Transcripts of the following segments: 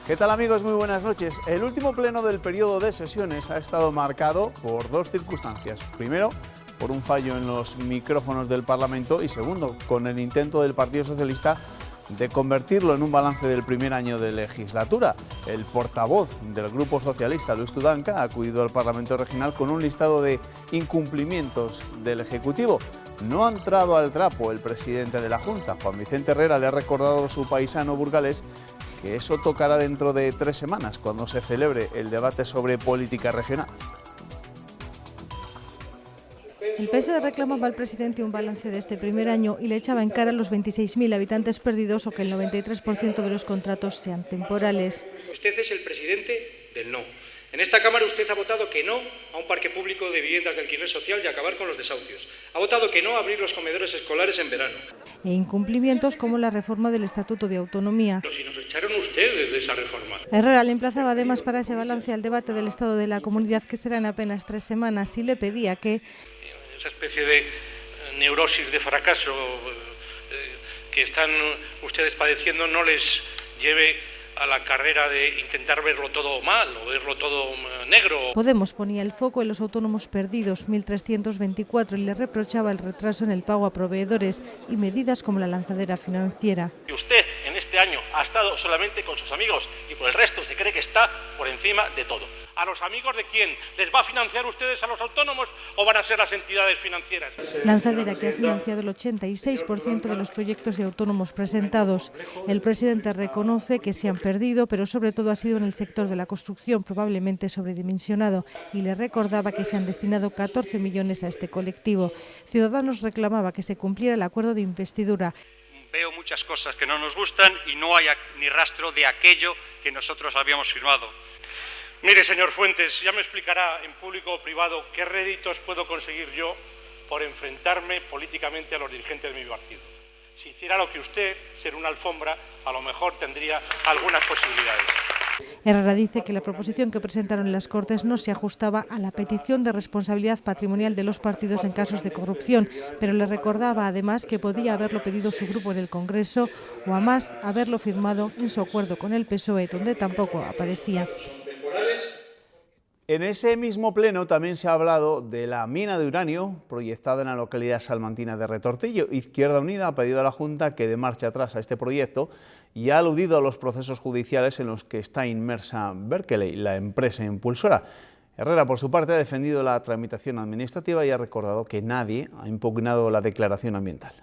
¿Qué tal, amigos? Muy buenas noches. El último pleno del periodo de sesiones ha estado marcado por dos circunstancias. Primero, por un fallo en los micrófonos del Parlamento y segundo, con el intento del Partido Socialista de convertirlo en un balance del primer año de legislatura. El portavoz del Grupo Socialista, Luis Tudanca, ha acudido al Parlamento Regional con un listado de incumplimientos del Ejecutivo. No ha entrado al trapo el presidente de la Junta. Juan Vicente Herrera le ha recordado a su paisano burgalés que eso tocará dentro de 3 semanas, cuando se celebre el debate sobre política regional. El PSOE reclamaba al presidente un balance de este primer año y le echaba en cara los 26.000 habitantes perdidos o que el 93% de los contratos sean temporales. Usted es el presidente del no. En esta Cámara usted ha votado que no a un parque público de viviendas de alquiler social y acabar con los desahucios. Ha votado que no a abrir los comedores escolares en verano. E incumplimientos como la reforma del Estatuto de Autonomía. Pero si nos echaron ustedes de esa reforma. Herrera le emplazaba además para ese balance al debate del estado de la comunidad, que será en apenas 3 semanas, y le pedía que esa especie de neurosis de fracaso que están ustedes padeciendo no les lleve a la carrera de intentar verlo todo mal o verlo todo negro. Podemos ponía el foco en los autónomos perdidos, 1.324, y le reprochaba el retraso en el pago a proveedores y medidas como la lanzadera financiera. Y usted en este año ha estado solamente con sus amigos y por el resto se cree que está por encima de todo. ¿A los amigos de quién? ¿Les va a financiar ustedes a los autónomos o van a ser las entidades financieras? Lanzadera que ha financiado el 86% de los proyectos de autónomos presentados. El presidente reconoce que se han perdido, pero sobre todo ha sido en el sector de la construcción, probablemente sobredimensionado, y le recordaba que se han destinado 14 millones a este colectivo. Ciudadanos reclamaba que se cumpliera el acuerdo de investidura. Veo muchas cosas que no nos gustan y no hay ni rastro de aquello que nosotros habíamos firmado. Mire, señor Fuentes, ya me explicará en público o privado qué réditos puedo conseguir yo por enfrentarme políticamente a los dirigentes de mi partido. Si hiciera lo que usted, ser una alfombra, a lo mejor tendría algunas posibilidades. Herrera dice que la proposición que presentaron en las Cortes no se ajustaba a la petición de responsabilidad patrimonial de los partidos en casos de corrupción, pero le recordaba además que podía haberlo pedido su grupo en el Congreso o a más haberlo firmado en su acuerdo con el PSOE, donde tampoco aparecía. En ese mismo pleno también se ha hablado de la mina de uranio proyectada en la localidad salmantina de Retortillo. Izquierda Unida ha pedido a la Junta que dé marcha atrás a este proyecto y ha aludido a los procesos judiciales en los que está inmersa Berkeley, la empresa impulsora. Herrera, por su parte, ha defendido la tramitación administrativa y ha recordado que nadie ha impugnado la declaración ambiental.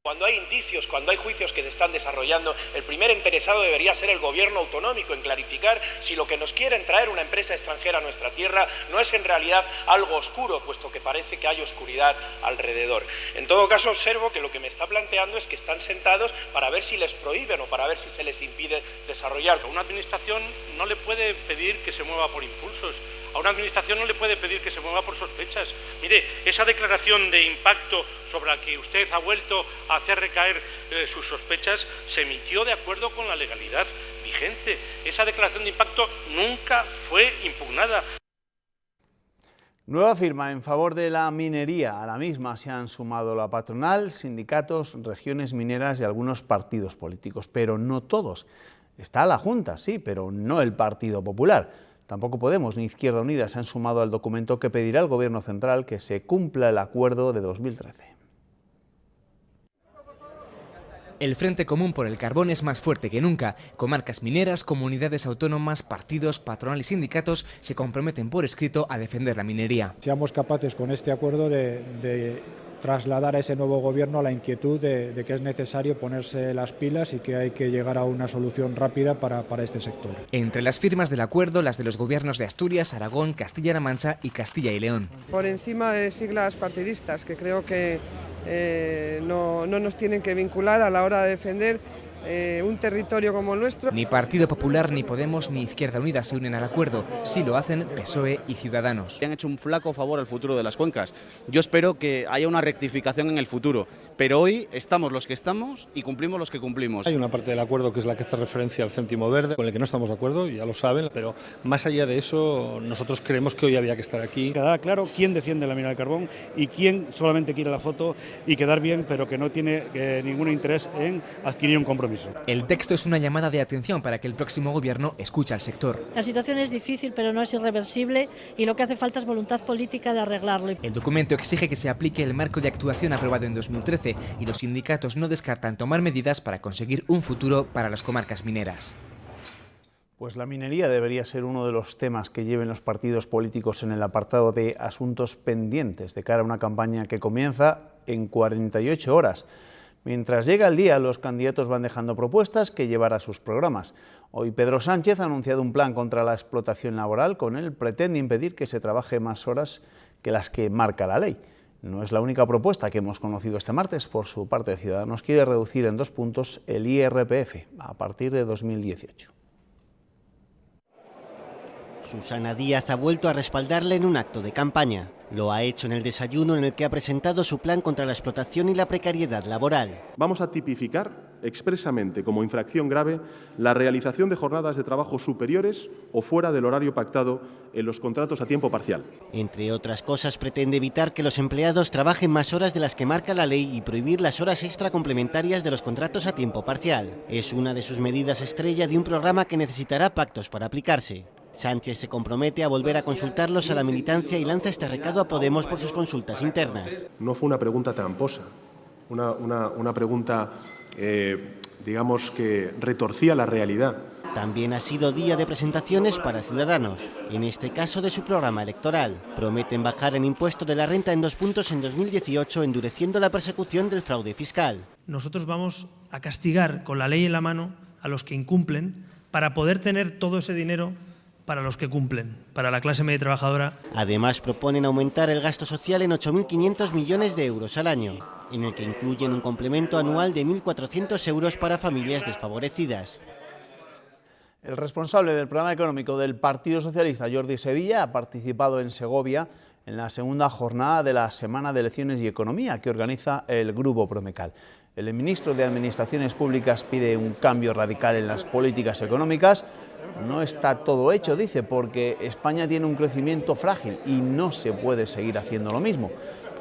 Cuando hay indicios, cuando hay juicios que se están desarrollando, el primer interesado debería ser el gobierno autonómico en clarificar si lo que nos quieren traer una empresa extranjera a nuestra tierra no es en realidad algo oscuro, puesto que parece que hay oscuridad alrededor. En todo caso, observo que lo que me está planteando es que están sentados para ver si les prohíben o para ver si se les impide desarrollar. Una administración no le puede pedir que se mueva por impulsos. A una administración no le puede pedir que se mueva por sospechas. Mire, esa declaración de impacto sobre la que usted ha vuelto a hacer recaer sus sospechas se emitió de acuerdo con la legalidad vigente. Esa declaración de impacto nunca fue impugnada. Nueva firma en favor de la minería. A la misma se han sumado la patronal, sindicatos, regiones mineras y algunos partidos políticos, pero no todos. Está la Junta, sí, pero no el Partido Popular. Tampoco Podemos ni Izquierda Unida se han sumado al documento que pedirá al Gobierno central que se cumpla el acuerdo de 2013. El Frente Común por el Carbón es más fuerte que nunca. Comarcas mineras, comunidades autónomas, partidos, patronal y sindicatos se comprometen por escrito a defender la minería. Seamos capaces con este acuerdo de trasladar a ese nuevo gobierno la inquietud de que es necesario ponerse las pilas y que hay que llegar a una solución rápida para este sector. Entre las firmas del acuerdo, las de los gobiernos de Asturias, Aragón, Castilla-La Mancha y Castilla y León. Por encima de siglas partidistas, que creo que no nos tienen que vincular a la hora de defender un territorio como el nuestro. Ni Partido Popular, ni Podemos, ni Izquierda Unida se unen al acuerdo. Sí lo hacen PSOE y Ciudadanos. Han hecho un flaco favor al futuro de las cuencas. Yo espero que haya una rectificación en el futuro, pero hoy estamos los que estamos y cumplimos los que cumplimos. Hay una parte del acuerdo que es la que hace referencia al céntimo verde, con el que no estamos de acuerdo, ya lo saben, pero más allá de eso, nosotros creemos que hoy había que estar aquí. Queda claro quién defiende la mina del carbón y quién solamente quiere la foto y quedar bien, pero que no tiene ningún interés en adquirir un compromiso. compromiso. El texto es una llamada de atención para que el próximo gobierno escuche al sector. La situación es difícil, pero no es irreversible y lo que hace falta es voluntad política de arreglarlo. El documento exige que se aplique el marco de actuación aprobado en 2013 y los sindicatos no descartan tomar medidas para conseguir un futuro para las comarcas mineras. Pues la minería debería ser uno de los temas que lleven los partidos políticos en el apartado de asuntos pendientes de cara a una campaña que comienza en 48 horas. Mientras llega el día, los candidatos van dejando propuestas que llevar a sus programas. Hoy Pedro Sánchez ha anunciado un plan contra la explotación laboral. Con él pretende impedir que se trabaje más horas que las que marca la ley. No es la única propuesta que hemos conocido este martes. Por su parte, Ciudadanos quiere reducir en 2 puntos el IRPF a partir de 2018. Susana Díaz ha vuelto a respaldarle en un acto de campaña. Lo ha hecho en el desayuno en el que ha presentado su plan contra la explotación y la precariedad laboral. Vamos a tipificar expresamente como infracción grave la realización de jornadas de trabajo superiores o fuera del horario pactado en los contratos a tiempo parcial. Entre otras cosas, pretende evitar que los empleados trabajen más horas de las que marca la ley y prohibir las horas extra complementarias de los contratos a tiempo parcial. Es una de sus medidas estrella de un programa que necesitará pactos para aplicarse. Sánchez se compromete a volver a consultarlos a la militancia y lanza este recado a Podemos por sus consultas internas. No fue una pregunta tramposa, una pregunta, digamos, que retorcía la realidad. También ha sido día de presentaciones para Ciudadanos, en este caso de su programa electoral. Prometen bajar el impuesto de la renta en 2 puntos en 2018, endureciendo la persecución del fraude fiscal. Nosotros vamos a castigar con la ley en la mano a los que incumplen para poder tener todo ese dinero para los que cumplen, para la clase media trabajadora. Además, proponen aumentar el gasto social en 8.500 millones de euros al año, en el que incluyen un complemento anual de 1.400 euros para familias desfavorecidas. El responsable del programa económico del Partido Socialista, Jordi Sevilla, ha participado en Segovia en la segunda jornada de la Semana de Elecciones y Economía que organiza el Grupo Promecal. El ministro de Administraciones Públicas pide un cambio radical en las políticas económicas. No está todo hecho, dice, porque España tiene un crecimiento frágil y no se puede seguir haciendo lo mismo.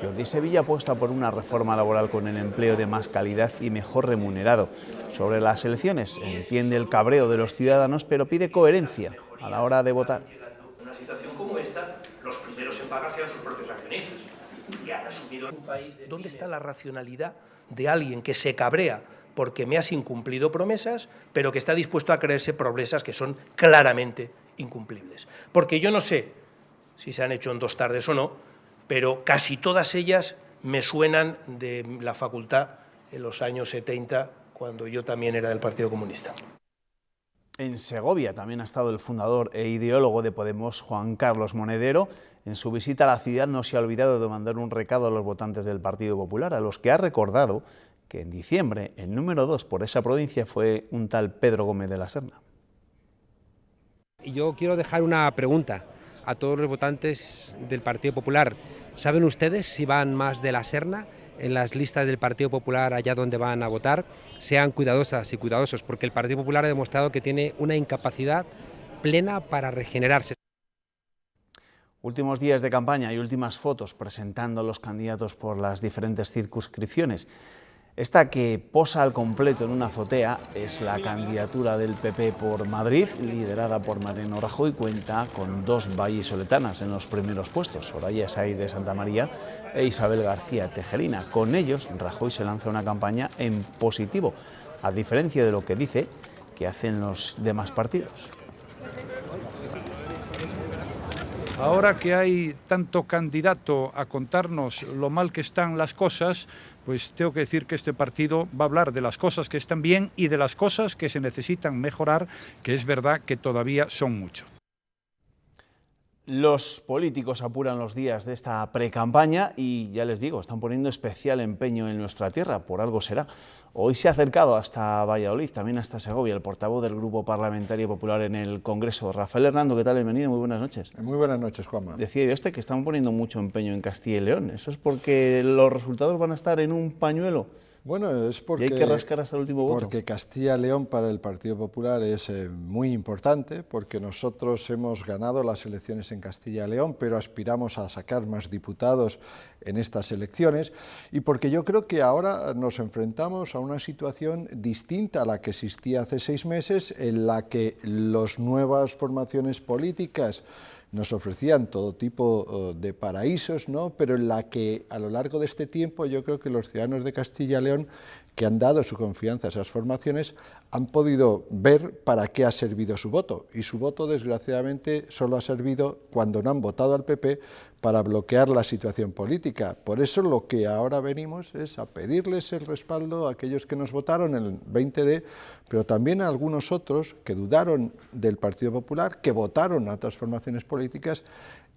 Jordi Sevilla apuesta por una reforma laboral con el empleo de más calidad y mejor remunerado. Sobre las elecciones, entiende el cabreo de los ciudadanos, pero pide coherencia a la hora de votar. En una situación como esta, los primeros en pagar sean sus propios accionistas. Y han asumido un país... ¿Dónde está la racionalidad de alguien que se cabrea porque me has incumplido promesas, pero que está dispuesto a creerse promesas que son claramente incumplibles? Porque yo no sé si se han hecho en 2 tardes o no, pero casi todas ellas me suenan de la facultad en los años 70, cuando yo también era del Partido Comunista. En Segovia también ha estado el fundador e ideólogo de Podemos, Juan Carlos Monedero. En su visita a la ciudad no se ha olvidado de mandar un recado a los votantes del Partido Popular, a los que ha recordado que en diciembre el número 2 por esa provincia fue un tal Pedro Gómez de la Serna. Yo quiero dejar una pregunta a todos los votantes del Partido Popular. ¿Saben ustedes si van más de la Serna en las listas del Partido Popular allá donde van a votar? Sean cuidadosas y cuidadosos, porque el Partido Popular ha demostrado que tiene una incapacidad plena para regenerarse. Últimos días de campaña y últimas fotos presentando a los candidatos por las diferentes circunscripciones. Esta que posa al completo en una azotea es la candidatura del PP por Madrid, liderada por Mariano Rajoy. Cuenta con 2 vallisoletanas en los primeros puestos, Soraya Sáenz de Santa María e Isabel García Tejerina. Con ellos, Rajoy se lanza una campaña en positivo, a diferencia de lo que dice que hacen los demás partidos. Ahora que hay tanto candidato a contarnos lo mal que están las cosas, pues tengo que decir que este partido va a hablar de las cosas que están bien y de las cosas que se necesitan mejorar, que es verdad que todavía son mucho. Los políticos apuran los días de esta precampaña y ya les digo, están poniendo especial empeño en nuestra tierra, por algo será. Hoy se ha acercado hasta Valladolid, también hasta Segovia, el portavoz del Grupo Parlamentario Popular en el Congreso, Rafael Hernando. ¿Qué tal? Bienvenido, muy buenas noches. Muy buenas noches, Juanma. Decía yo que están poniendo mucho empeño en Castilla y León. ¿Eso es porque los resultados van a estar en un pañuelo Bueno, es porque... ¿Y hay que rascar hasta el último voto? Porque Castilla y León para el Partido Popular es muy importante, porque nosotros hemos ganado las elecciones en Castilla y León, pero aspiramos a sacar más diputados en estas elecciones, y porque yo creo que ahora nos enfrentamos a una situación distinta a la que existía hace 6 meses, en la que las nuevas formaciones políticas nos ofrecían todo tipo de paraísos, ¿no? Pero en la que a lo largo de este tiempo yo creo que los ciudadanos de Castilla y León, que han dado su confianza a esas formaciones, han podido ver para qué ha servido su voto. Y su voto, desgraciadamente, solo ha servido cuando no han votado al PP para bloquear la situación política. Por eso lo que ahora venimos es a pedirles el respaldo a aquellos que nos votaron el 20D, pero también a algunos otros que dudaron del Partido Popular, que votaron a otras formaciones políticas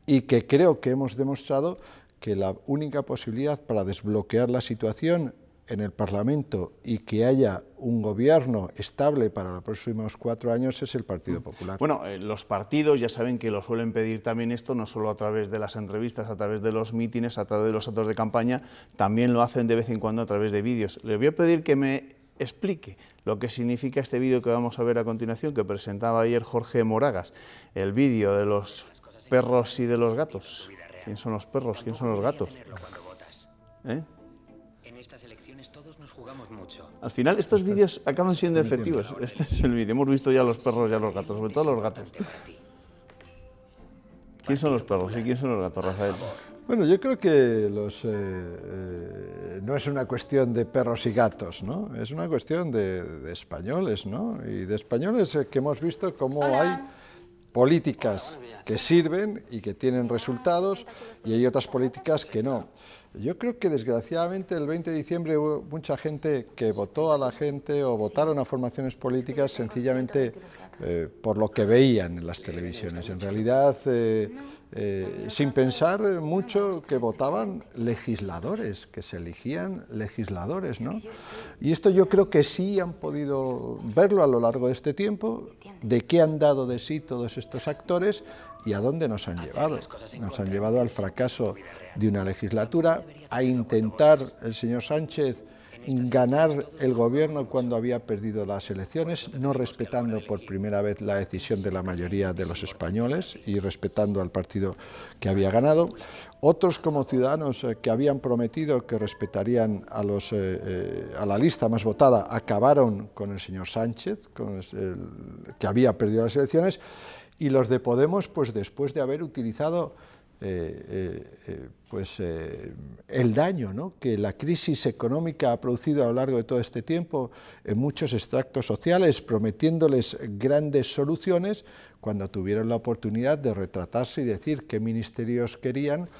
y que creo que hemos demostrado que la única posibilidad para desbloquear la situación en el Parlamento y que haya un gobierno estable para los próximos 4 años es el Partido Popular. Bueno, los partidos ya saben que lo suelen pedir también esto, no solo a través de las entrevistas, a través de los mítines, a través de los actos de campaña, también lo hacen de vez en cuando a través de vídeos. Les voy a pedir que me explique lo que significa este vídeo que vamos a ver a continuación, que presentaba ayer Jorge Moragas, el vídeo de los perros y de los gatos. ¿Quién son los perros? ¿Quién son los gatos? ¿Eh? Todos nos jugamos mucho. Al final estos vídeos acaban siendo efectivos. Este es el vídeo. Hemos visto ya a los perros y a los gatos, sobre todo a los gatos. ¿Quién son los perros y quién son los gatos, Rafael? Bueno, yo creo que no es una cuestión de perros y gatos, ¿no? Es una cuestión de españoles, ¿no? Y de españoles que hemos visto cómo hay políticas que sirven y que tienen resultados y hay otras políticas que no. Yo creo que desgraciadamente el 20 de diciembre hubo mucha gente que votó a la gente o votaron a formaciones políticas sencillamente por lo que veían en las televisiones. En realidad, sin pensar mucho, que votaban legisladores, que se elegían legisladores, ¿no? Y esto yo creo que sí han podido verlo a lo largo de este tiempo, de qué han dado de sí todos estos actores y a dónde nos han llevado. Nos han llevado al fracaso de una legislatura, a intentar el señor Sánchez ganar el gobierno cuando había perdido las elecciones, no respetando por primera vez la decisión de la mayoría de los españoles y respetando al partido que había ganado. Otros como Ciudadanos que habían prometido que respetarían a la lista más votada, acabaron con el señor Sánchez, que había perdido las elecciones, y los de Podemos, pues después de haber utilizado el daño, ¿no?, que la crisis económica ha producido a lo largo de todo este tiempo en muchos extractos sociales, prometiéndoles grandes soluciones, cuando tuvieron la oportunidad de retratarse y decir qué ministerios querían.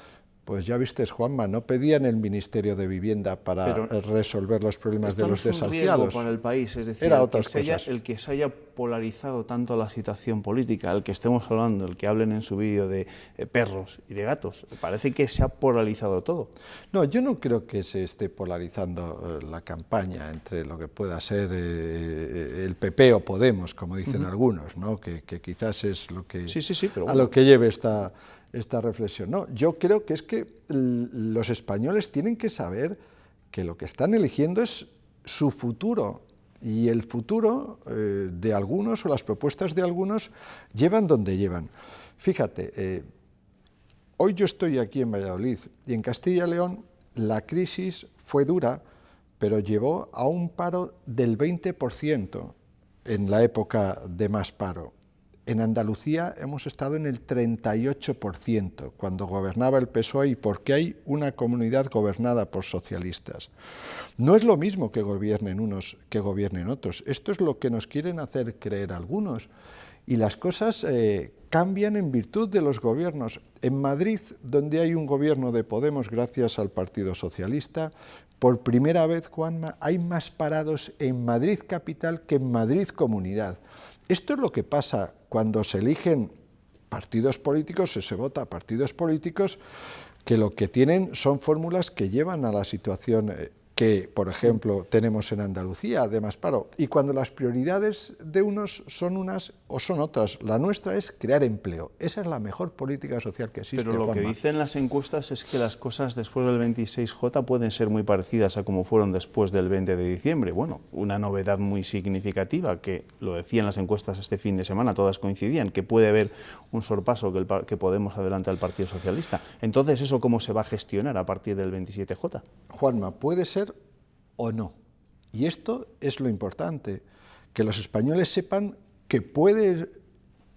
Pues ya viste, Juanma, no pedían el Ministerio de Vivienda para resolver los problemas de los desahuciados. Para el país, es decir, era otras cosas. El que se haya polarizado tanto la situación política, el que estemos hablando, el que hablen en su vídeo de perros y de gatos, parece que se ha polarizado todo. No, yo no creo que se esté polarizando la campaña entre lo que pueda ser el PP o Podemos, como dicen algunos, ¿no? Que quizás es lo que pero a lo que lleve esta reflexión. No, yo creo que es que los españoles tienen que saber que lo que están eligiendo es su futuro, y el futuro de algunos o las propuestas de algunos llevan donde llevan. Fíjate, hoy yo estoy aquí en Valladolid y en Castilla y León la crisis fue dura, pero llevó a un paro del 20% en la época de más paro. En Andalucía hemos estado en el 38% cuando gobernaba el PSOE, y porque hay una comunidad gobernada por socialistas. No es lo mismo que gobiernen unos que gobiernen otros. Esto es lo que nos quieren hacer creer algunos. Y las cosas cambian en virtud de los gobiernos. En Madrid, donde hay un gobierno de Podemos gracias al Partido Socialista, por primera vez, Juanma, hay más parados en Madrid capital que en Madrid comunidad. Esto es lo que pasa cuando se eligen partidos políticos, se vota a partidos políticos que lo que tienen son fórmulas que llevan a la situación que, por ejemplo, tenemos en Andalucía, de más paro. Y cuando las prioridades de unos son unas o son otras, la nuestra es crear empleo. Esa es la mejor política social que existe. Pero lo que dicen las encuestas es que las cosas después del 26J pueden ser muy parecidas a como fueron después del 20 de diciembre. Bueno, una novedad muy significativa, que lo decían las encuestas este fin de semana, todas coincidían, que puede haber un sorpaso que Podemos adelante al Partido Socialista. Entonces, ¿eso cómo se va a gestionar a partir del 27J? Juanma, puede ser o no. Y esto es lo importante, que los españoles sepan que puede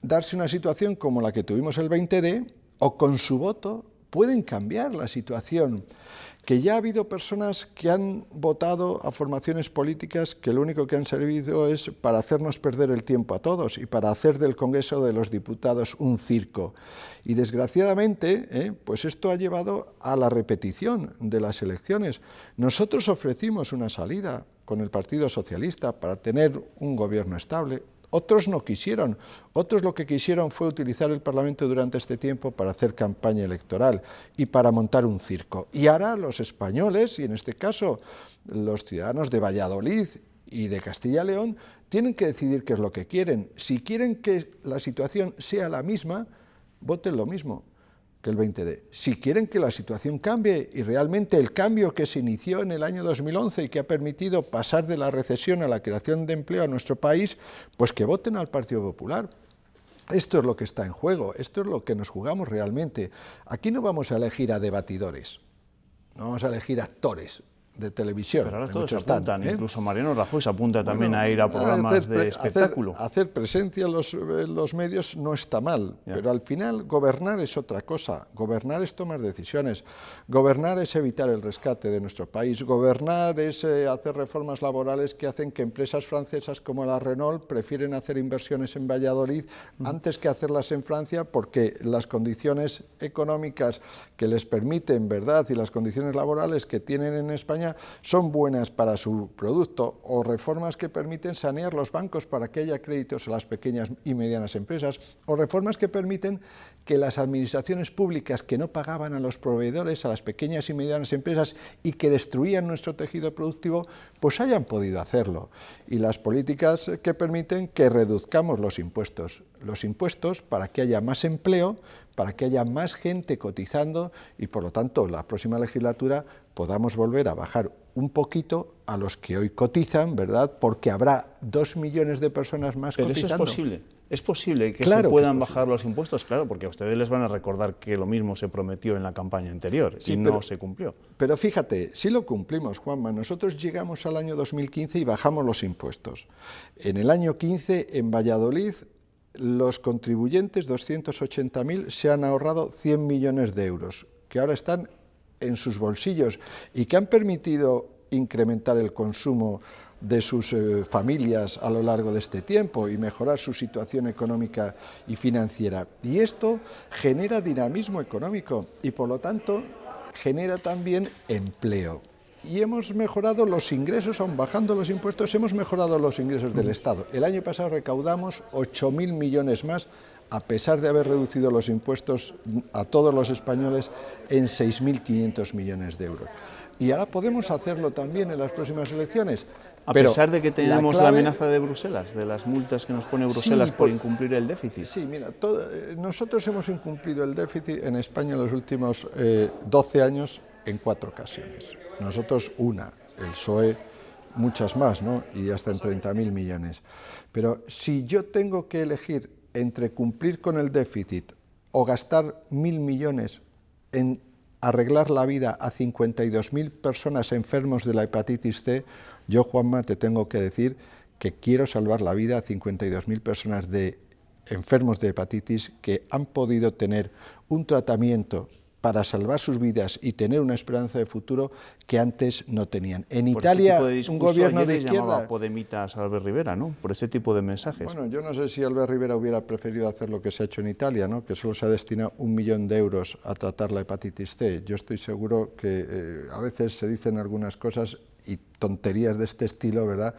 darse una situación como la que tuvimos el 20D, o con su voto pueden cambiar la situación. Que ya ha habido personas que han votado a formaciones políticas que lo único que han servido es para hacernos perder el tiempo a todos y para hacer del Congreso de los Diputados un circo. Y desgraciadamente, pues esto ha llevado a la repetición de las elecciones. Nosotros ofrecimos una salida con el Partido Socialista para tener un gobierno estable. Otros no quisieron, otros lo que quisieron fue utilizar el Parlamento durante este tiempo para hacer campaña electoral y para montar un circo. Y ahora los españoles, y en este caso los ciudadanos de Valladolid y de Castilla y León, tienen que decidir qué es lo que quieren. Si quieren que la situación sea la misma, voten lo mismo que el 20D. Si quieren que la situación cambie, y realmente el cambio que se inició en el año 2011 y que ha permitido pasar de la recesión a la creación de empleo a nuestro país, pues que voten al Partido Popular. Esto es lo que está en juego, esto es lo que nos jugamos realmente. Aquí no vamos a elegir a debatidores, no vamos a elegir actores de televisión. Pero ahora todos se apuntan, incluso Mariano Rajoy se apunta también a ir a programas de espectáculo. Hacer presencia en los medios no está mal, pero al final gobernar es otra cosa. Gobernar es tomar decisiones, gobernar es evitar el rescate de nuestro país, gobernar es hacer reformas laborales que hacen que empresas francesas como la Renault prefieren hacer inversiones en Valladolid antes que hacerlas en Francia, porque las condiciones económicas que les permiten, ¿verdad?, y las condiciones laborales que tienen en España son buenas para su producto, o reformas que permiten sanear los bancos para que haya créditos a las pequeñas y medianas empresas, o reformas que permiten que las administraciones públicas que no pagaban a los proveedores, a las pequeñas y medianas empresas y que destruían nuestro tejido productivo, pues hayan podido hacerlo. Y las políticas que permiten que reduzcamos los impuestos para que haya más empleo, para que haya más gente cotizando y, por lo tanto, la próxima legislatura podamos volver a bajar un poquito a los que hoy cotizan, ¿verdad?, porque habrá 2 millones de personas más cotizando. Pero eso es posible. ¿Es posible que se puedan bajar los impuestos? Claro, porque a ustedes les van a recordar que lo mismo se prometió en la campaña anterior y no se cumplió. Pero fíjate, sí lo cumplimos, Juanma. Nosotros llegamos al año 2015 y bajamos los impuestos. En el año 15, en Valladolid, los contribuyentes, 280.000, se han ahorrado 100 millones de euros, que ahora están en sus bolsillos y que han permitido incrementar el consumo de sus familias a lo largo de este tiempo y mejorar su situación económica y financiera. Y esto genera dinamismo económico y, por lo tanto, genera también empleo. Y hemos mejorado los ingresos, aun bajando los impuestos, hemos mejorado los ingresos del Estado. El año pasado recaudamos 8.000 millones más, a pesar de haber reducido los impuestos a todos los españoles en 6.500 millones de euros. Y ahora podemos hacerlo también en las próximas elecciones. A pesar de que tenemos la amenaza de Bruselas, de las multas que nos pone Bruselas por incumplir el déficit. Sí, mira, nosotros hemos incumplido el déficit en España en los últimos 12 años en 4 ocasiones. Nosotros una, el PSOE muchas más, ¿no?, y hasta en 30.000 millones. Pero si yo tengo que elegir entre cumplir con el déficit o gastar 1.000 millones en arreglar la vida a 52.000 personas enfermos de la hepatitis C, yo, Juanma, te tengo que decir que quiero salvar la vida a 52.000 personas enfermos de hepatitis que han podido tener un tratamiento para salvar sus vidas y tener una esperanza de futuro que antes no tenían. En Italia, un gobierno de izquierda... llamaba podemitas a Albert Rivera, ¿no?, por ese tipo de mensajes. Bueno, yo no sé si Albert Rivera hubiera preferido hacer lo que se ha hecho en Italia, ¿no?, que solo se ha destinado 1 millón de euros a tratar la hepatitis C. Yo estoy seguro que a veces se dicen algunas cosas y tonterías de este estilo, ¿verdad?,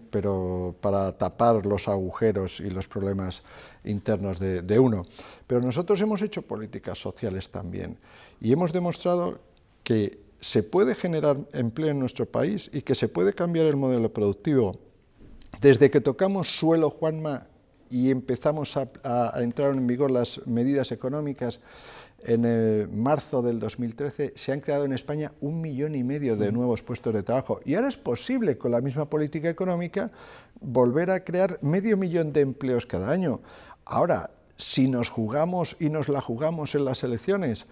pero para tapar los agujeros y los problemas internos de uno. Pero nosotros hemos hecho políticas sociales también y hemos demostrado que se puede generar empleo en nuestro país y que se puede cambiar el modelo productivo. Desde que tocamos suelo, Juanma, y empezamos a entrar en vigor las medidas económicas en marzo del 2013, se han creado en España 1,5 millones de nuevos puestos de trabajo. Y ahora es posible, con la misma política económica, volver a crear 500,000 de empleos cada año. Ahora, si nos jugamos y nos la jugamos en las elecciones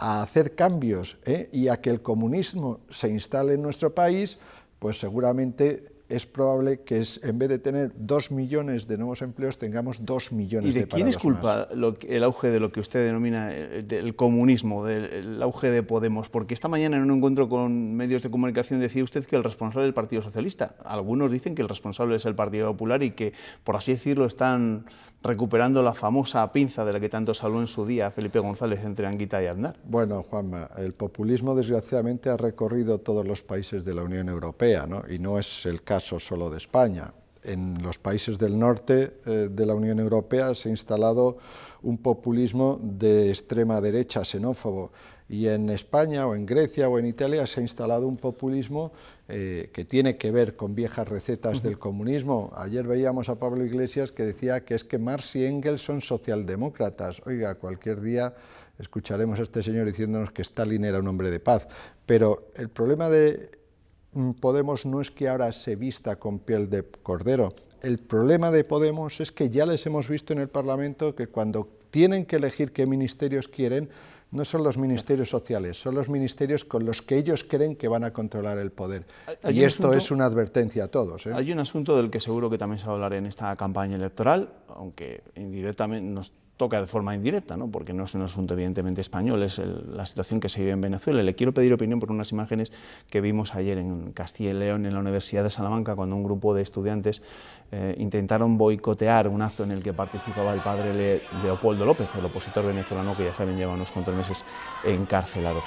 a hacer cambios y a que el comunismo se instale en nuestro país, pues seguramente es probable que en vez de tener 2 millones de nuevos empleos, tengamos 2 millones de parados más. ¿Y de quién es culpa el auge de lo que usted denomina del comunismo, del auge de Podemos? Porque esta mañana en un encuentro con medios de comunicación decía usted que el responsable es el Partido Socialista. Algunos dicen que el responsable es el Partido Popular y que, por así decirlo, están recuperando la famosa pinza de la que tanto se habló en su día Felipe González entre Anguita y Aznar. Bueno, Juanma, el populismo desgraciadamente ha recorrido todos los países de la Unión Europea, ¿no? Y no es el caso solo de España. En los países del norte de la Unión Europea se ha instalado un populismo de extrema derecha xenófobo, y en España o en Grecia o en Italia se ha instalado un populismo que tiene que ver con viejas recetas del comunismo. Ayer veíamos a Pablo Iglesias que decía que es que Marx y Engels son socialdemócratas. Oiga, cualquier día escucharemos a este señor diciéndonos que Stalin era un hombre de paz, pero el problema de Podemos no es que ahora se vista con piel de cordero. El problema de Podemos es que ya les hemos visto en el Parlamento que cuando tienen que elegir qué ministerios quieren, no son los ministerios sociales, son los ministerios con los que ellos creen que van a controlar el poder. Y esto es una advertencia a todos. Hay un asunto del que seguro que también se va a hablar en esta campaña electoral, aunque indirectamente nos toca de forma indirecta, ¿no? Porque no es un asunto evidentemente español, es la situación que se vive en Venezuela. Le quiero pedir opinión por unas imágenes que vimos ayer en Castilla y León, en la Universidad de Salamanca, cuando un grupo de estudiantes intentaron boicotear un acto en el que participaba el padre Leopoldo López, el opositor venezolano que ya saben lleva unos cuantos meses encarcelado.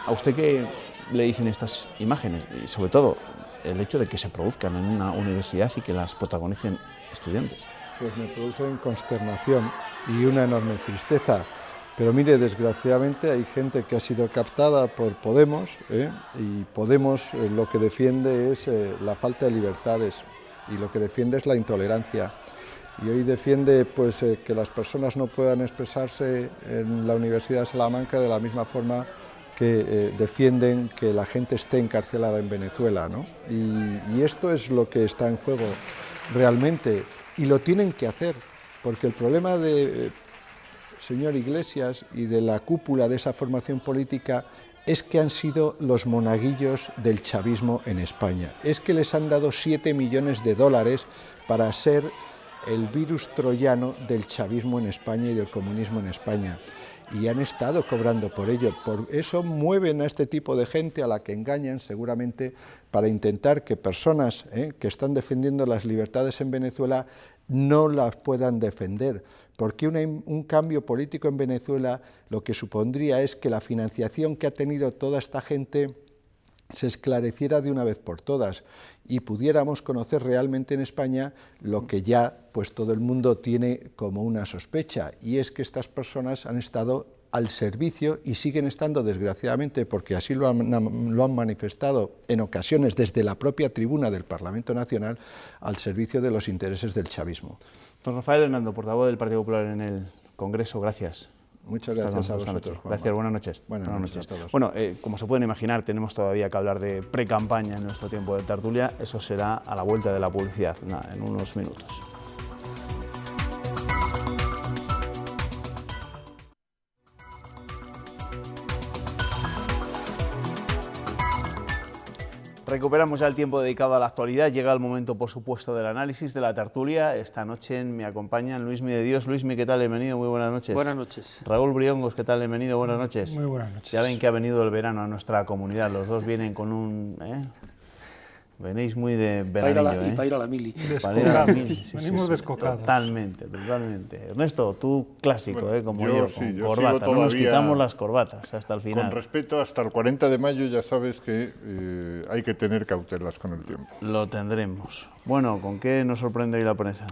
¿A usted qué le dicen estas imágenes? Y sobre todo el hecho de que se produzcan en una universidad y que las protagonicen estudiantes. Pues me producen consternación y una enorme tristeza. Pero mire, desgraciadamente hay gente que ha sido captada por Podemos, y Podemos lo que defiende es la falta de libertades y lo que defiende es la intolerancia. Y hoy defiende pues, que las personas no puedan expresarse en la Universidad de Salamanca de la misma forma que defienden que la gente esté encarcelada en Venezuela, ¿no? Y esto es lo que está en juego realmente. Y lo tienen que hacer, porque el problema de señor Iglesias y de la cúpula de esa formación política es que han sido los monaguillos del chavismo en España. Es que les han dado 7 millones de dólares para ser el virus troyano del chavismo en España y del comunismo en España. Y han estado cobrando por ello. Por eso mueven a este tipo de gente a la que engañan seguramente para intentar que personas que están defendiendo las libertades en Venezuela no las puedan defender. Porque un cambio político en Venezuela lo que supondría es que la financiación que ha tenido toda esta gente se esclareciera de una vez por todas y pudiéramos conocer realmente en España lo que ya pues todo el mundo tiene como una sospecha, y es que estas personas han estado al servicio y siguen estando, desgraciadamente, porque así lo han manifestado en ocasiones desde la propia tribuna del Parlamento Nacional, al servicio de los intereses del chavismo. Don Rafael Hernando, portavoz del Partido Popular en el Congreso, gracias. Muchas gracias a vosotros, Juanma. Gracias, buenas noches. Buenas noches a todos. Bueno, como se pueden imaginar, tenemos todavía que hablar de pre-campaña en nuestro tiempo de tertulia. Eso será a la vuelta de la publicidad, en unos minutos. Recuperamos ya el tiempo dedicado a la actualidad. Llega el momento, por supuesto, del análisis de la tertulia. Esta noche me acompañan Luismi de Dios. Luismi, ¿qué tal? Bienvenido, muy buenas noches. Buenas noches. Raúl Briongos, ¿qué tal? Bienvenido, buenas noches. Muy buenas noches. Ya ven que ha venido el verano a nuestra comunidad. Los dos vienen con un... Venís muy de veranillo, y para ir a la mili. Para ir a la mili. Venimos descocados. Totalmente, totalmente. Ernesto, tú clásico, como yo con yo corbata. No nos quitamos las corbatas hasta el final. Con respeto, hasta el 40 de mayo ya sabes que hay que tener cautelas con el tiempo. Lo tendremos. Bueno, ¿con qué nos sorprende hoy la prensa?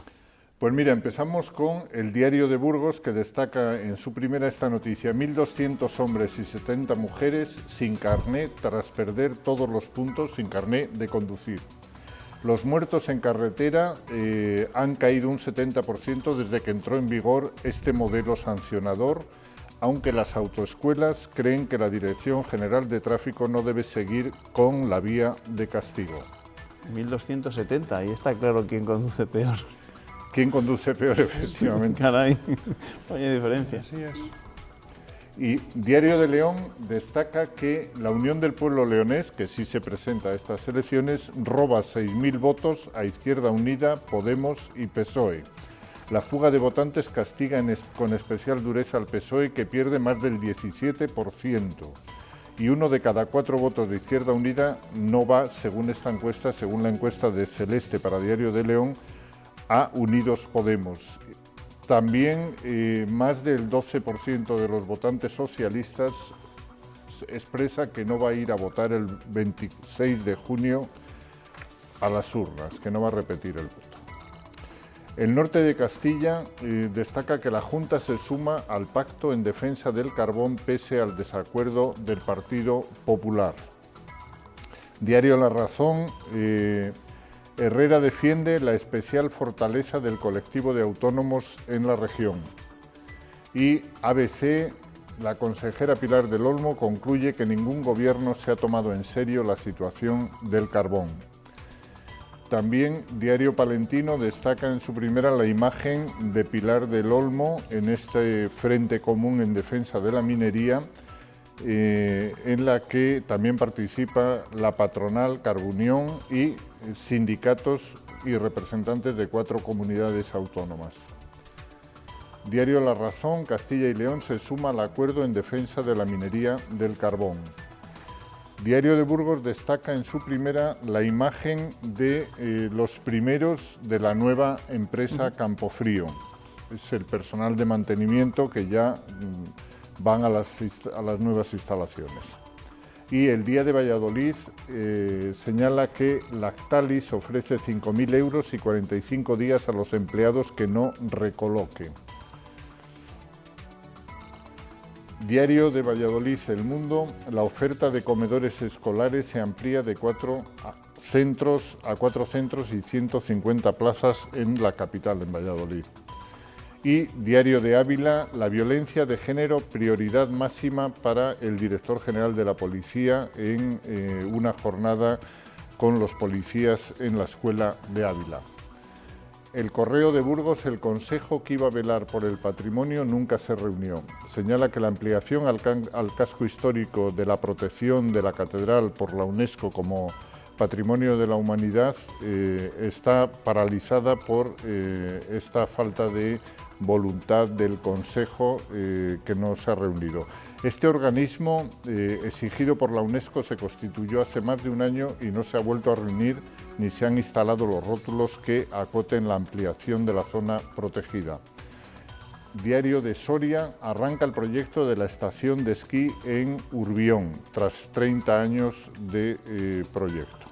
Pues mira, empezamos con el Diario de Burgos, que destaca en su primera esta noticia: 1.200 hombres y 70 mujeres sin carné tras perder todos los puntos, sin carné de conducir. Los muertos en carretera han caído un 70% desde que entró en vigor este modelo sancionador, aunque las autoescuelas creen que la Dirección General de Tráfico no debe seguir con la vía de castigo. 1.270, ahí está claro quién conduce peor. ¿Quién conduce peor, efectivamente? Caray, oye, diferencia. Así es. Y Diario de León destaca que la Unión del Pueblo Leonés, que sí se presenta a estas elecciones, roba 6.000 votos a Izquierda Unida, Podemos y PSOE. La fuga de votantes castiga con especial dureza al PSOE, que pierde más del 17%. Y 1 de cada 4 votos de Izquierda Unida no va, según esta encuesta, según la encuesta de Celeste para Diario de León, a Unidos Podemos. También más del 12% de los votantes socialistas expresa que no va a ir a votar el 26 de junio a las urnas, que no va a repetir el voto. El Norte de Castilla destaca que la Junta se suma al pacto en defensa del carbón pese al desacuerdo del Partido Popular. Diario La Razón, Herrera defiende la especial fortaleza del colectivo de autónomos en la región. Y ABC, la consejera Pilar del Olmo concluye que ningún gobierno se ha tomado en serio la situación del carbón. También Diario Palentino destaca en su primera la imagen de Pilar del Olmo en este frente común en defensa de la minería, en la que también participa la patronal Carbunión y sindicatos y representantes de 4 comunidades autónomas. Diario La Razón, Castilla y León se suma al acuerdo en defensa de la minería del carbón. Diario de Burgos destaca en su primera la imagen de los primeros de la nueva empresa Campofrío. Es el personal de mantenimiento que ya van a las nuevas instalaciones. Y el Día de Valladolid señala que Lactalis ofrece 5.000 euros y 45 días a los empleados que no recoloquen. Diario de Valladolid, El Mundo, la oferta de comedores escolares se amplía de 4 centros a 4 centros y 150 plazas en la capital, en Valladolid. Y Diario de Ávila, la violencia de género, prioridad máxima para el director general de la policía en una jornada con los policías en la escuela de Ávila. El Correo de Burgos, el consejo que iba a velar por el patrimonio nunca se reunió. Señala que la ampliación al casco histórico de la protección de la catedral por la UNESCO como Patrimonio de la Humanidad está paralizada por esta falta de voluntad del Consejo que no se ha reunido. Este organismo, exigido por la UNESCO, se constituyó hace más de un año y no se ha vuelto a reunir ni se han instalado los rótulos que acoten la ampliación de la zona protegida. Diario de Soria, arranca el proyecto de la estación de esquí en Urbión, tras 30 años de proyecto.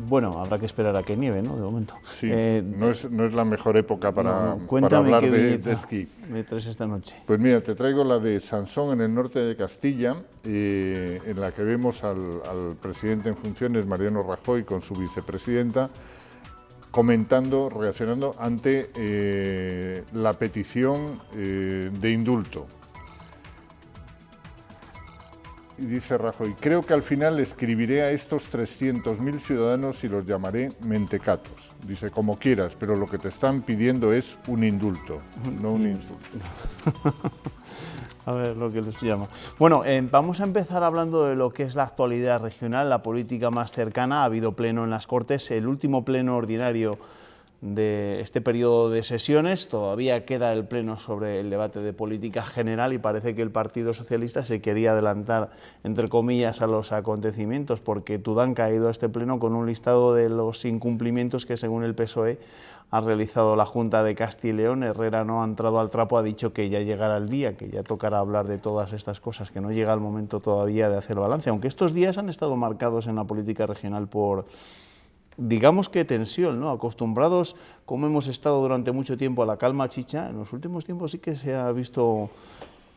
Bueno, habrá que esperar a que nieve, ¿no? De momento. Sí, no es la mejor época para hablar de esquí. Me traes esta noche. Pues mira, te traigo la de Sansón, en el norte de Castilla, en la que vemos al presidente en funciones, Mariano Rajoy, con su vicepresidenta, reaccionando ante la petición de indulto. Y dice Rajoy: creo que al final escribiré a estos 300.000 ciudadanos y los llamaré mentecatos. Dice, como quieras, pero lo que te están pidiendo es un indulto, no un insulto. A ver lo que les llama. Bueno, vamos a empezar hablando de lo que es la actualidad regional, la política más cercana. Ha habido pleno en las Cortes, el último pleno ordinario de este periodo de sesiones. Todavía queda el pleno sobre el debate de política general y parece que el Partido Socialista se quería adelantar, entre comillas, a los acontecimientos, porque Tudanca ha ido a este pleno con un listado de los incumplimientos que, según el PSOE, ha realizado la Junta de Castilla y León. Herrera no ha entrado al trapo, ha dicho que ya llegará el día, que ya tocará hablar de todas estas cosas, que no llega el momento todavía de hacer balance, aunque estos días han estado marcados en la política regional por digamos que tensión, ¿no? Acostumbrados, como hemos estado durante mucho tiempo, a la calma chicha, en los últimos tiempos sí que se ha visto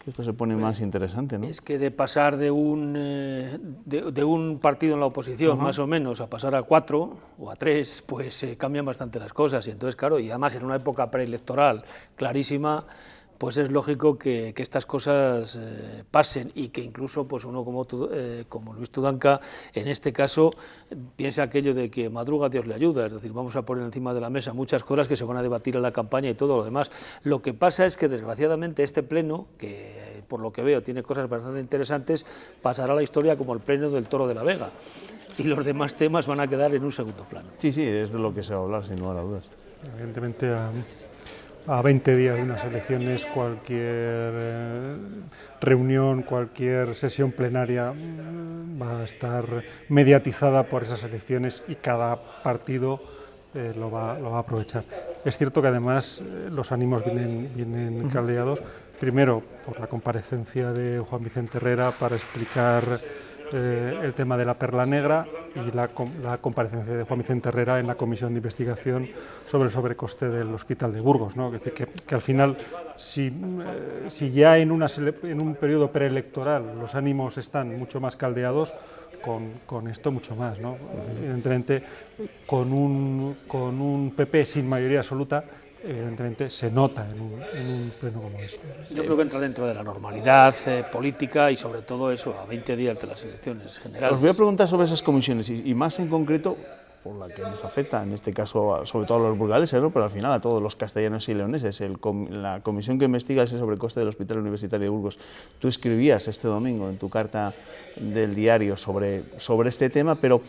que esto se pone más interesante, ¿no? Es que de pasar de un partido en la oposición, más o menos, a pasar a 4 o a 3, pues cambian bastante las cosas. Y entonces, claro, y además en una época preelectoral clarísima, pues es lógico que estas cosas pasen y que incluso pues uno como Luis Tudanca, en este caso, piensa aquello de que madruga Dios le ayuda, es decir, vamos a poner encima de la mesa muchas cosas que se van a debatir en la campaña y todo lo demás. Lo que pasa es que, desgraciadamente, este pleno, que por lo que veo tiene cosas bastante interesantes, pasará a la historia como el pleno del Toro de la Vega, y los demás temas van a quedar en un segundo plano. Sí, sí, es de lo que se va a hablar, sin lugar a dudas. Evidentemente, a 20 días de unas elecciones, cualquier reunión, cualquier sesión plenaria va a estar mediatizada por esas elecciones y cada partido lo va a aprovechar. Es cierto que además los ánimos vienen caldeados, primero por la comparecencia de Juan Vicente Herrera para explicar el tema de la perla negra y la comparecencia de Juan Vicente Herrera en la comisión de investigación sobre el sobrecoste del hospital de Burgos, ¿no? Es decir, que al final, si ya en un periodo preelectoral los ánimos están mucho más caldeados, con esto mucho más, ¿no? Evidentemente, con un PP sin mayoría absoluta, evidentemente se nota en un pleno como este. Yo creo que entra dentro de la normalidad política y sobre todo eso, a 20 días de las elecciones generales. Os voy a preguntar sobre esas comisiones y más en concreto por la que nos afecta, en este caso sobre todo a los burgaleses, ¿no? Pero al final a todos los castellanos y leoneses. La comisión que investiga ese sobrecoste del Hospital Universitario de Burgos. Tú escribías este domingo en tu carta del diario sobre este tema, pero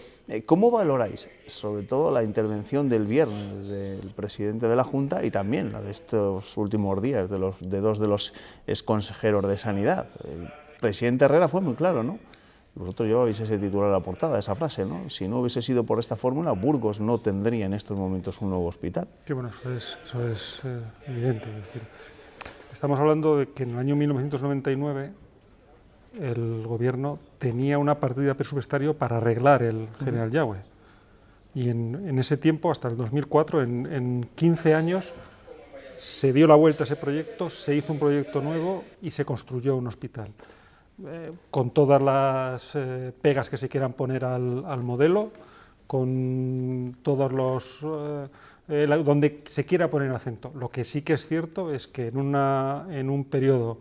¿cómo valoráis sobre todo la intervención del viernes del presidente de la Junta y también la de estos últimos días de dos de los exconsejeros de Sanidad? El presidente Herrera fue muy claro, ¿no? Vosotros llevabais ese titular a la portada, esa frase, ¿no? Si no hubiese sido por esta fórmula, Burgos no tendría en estos momentos un nuevo hospital. Sí, bueno, eso es evidente. Es decir, estamos hablando de que en el año 1999 el gobierno tenía una partida presupuestaria para arreglar el General Yagüe. Y en ese tiempo, hasta el 2004, en 15 años, se dio la vuelta a ese proyecto, se hizo un proyecto nuevo y se construyó un hospital. Con todas las pegas que se quieran poner al modelo, con todos los donde se quiera poner el acento. Lo que sí que es cierto es que en un periodo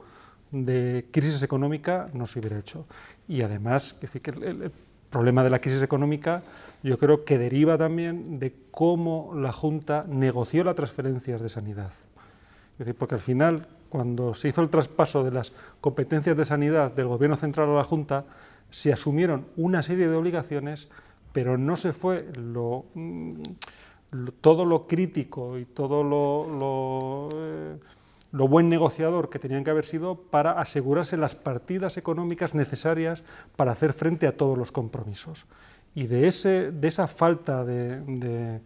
de crisis económica no se hubiera hecho. Y además, es decir, que el problema de la crisis económica yo creo que deriva también de cómo la Junta negoció las transferencias de sanidad. Es decir, porque al final, cuando se hizo el traspaso de las competencias de sanidad del Gobierno central a la Junta, se asumieron una serie de obligaciones, pero no se fue todo lo crítico y todo lo buen negociador que tenían que haber sido para asegurarse las partidas económicas necesarias para hacer frente a todos los compromisos. Y de esa falta de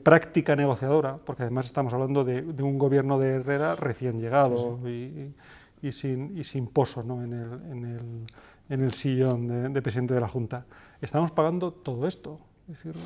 práctica negociadora, porque además estamos hablando de un gobierno de Herrera recién llegado y sin poso, ¿no? en el sillón de presidente de la Junta. Estamos pagando todo esto. Es decir,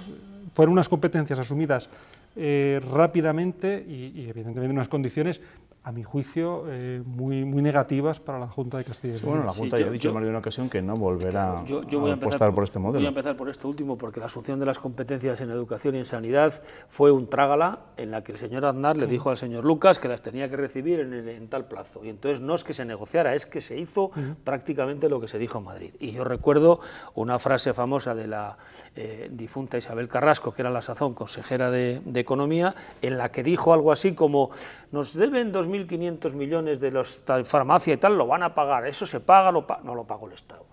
fueron unas competencias asumidas rápidamente y evidentemente en unas condiciones, a mi juicio, muy negativas para la Junta de Castilla y León. Bueno, la Junta ya ha dicho en más de una ocasión que no volverá a apostar por este modelo. Voy a empezar por esto último, porque la asunción de las competencias en educación y en sanidad fue un trágala en la que el señor Aznar le dijo al señor Lucas que las tenía que recibir en tal plazo. Y entonces no es que se negociara, es que se hizo prácticamente lo que se dijo en Madrid. Y yo recuerdo una frase famosa de la difunta Isabel Carrasco, que era la sazón consejera de Economía, en la que dijo algo así como: nos deben 2.500 millones de los farmacia y tal, lo van a pagar, eso se paga, no lo pagó el Estado.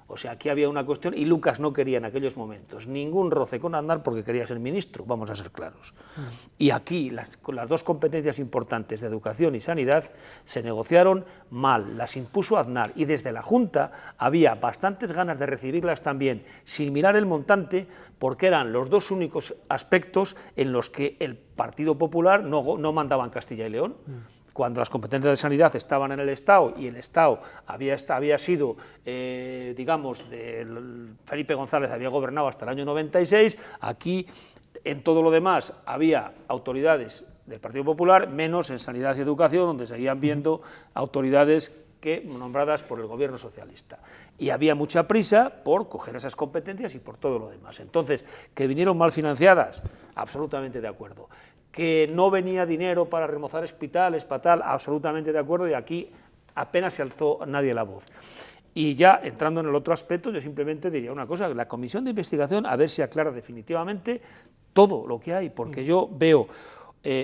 O sea, aquí había una cuestión, y Lucas no quería en aquellos momentos ningún roce con Aznar porque quería ser ministro, vamos a ser claros. Y aquí con las dos competencias importantes de educación y sanidad se negociaron mal, las impuso Aznar, y desde la Junta había bastantes ganas de recibirlas también, sin mirar el montante, porque eran los dos únicos aspectos en los que el Partido Popular no mandaba en Castilla y León. Cuando las competencias de sanidad estaban en el Estado y el Estado había sido, digamos, Felipe González había gobernado hasta el año 96, aquí En todo lo demás había autoridades del Partido Popular, menos en Sanidad y Educación, donde seguían viendo autoridades nombradas por el gobierno socialista. Y había mucha prisa por coger esas competencias y por todo lo demás. Entonces, que vinieron mal financiadas, absolutamente de acuerdo. Que no venía dinero para remozar hospitales, para tal, absolutamente de acuerdo, y aquí apenas se alzó nadie la voz. Y ya entrando en el otro aspecto, yo simplemente diría una cosa: la comisión de investigación, a ver si aclara definitivamente todo lo que hay, porque yo veo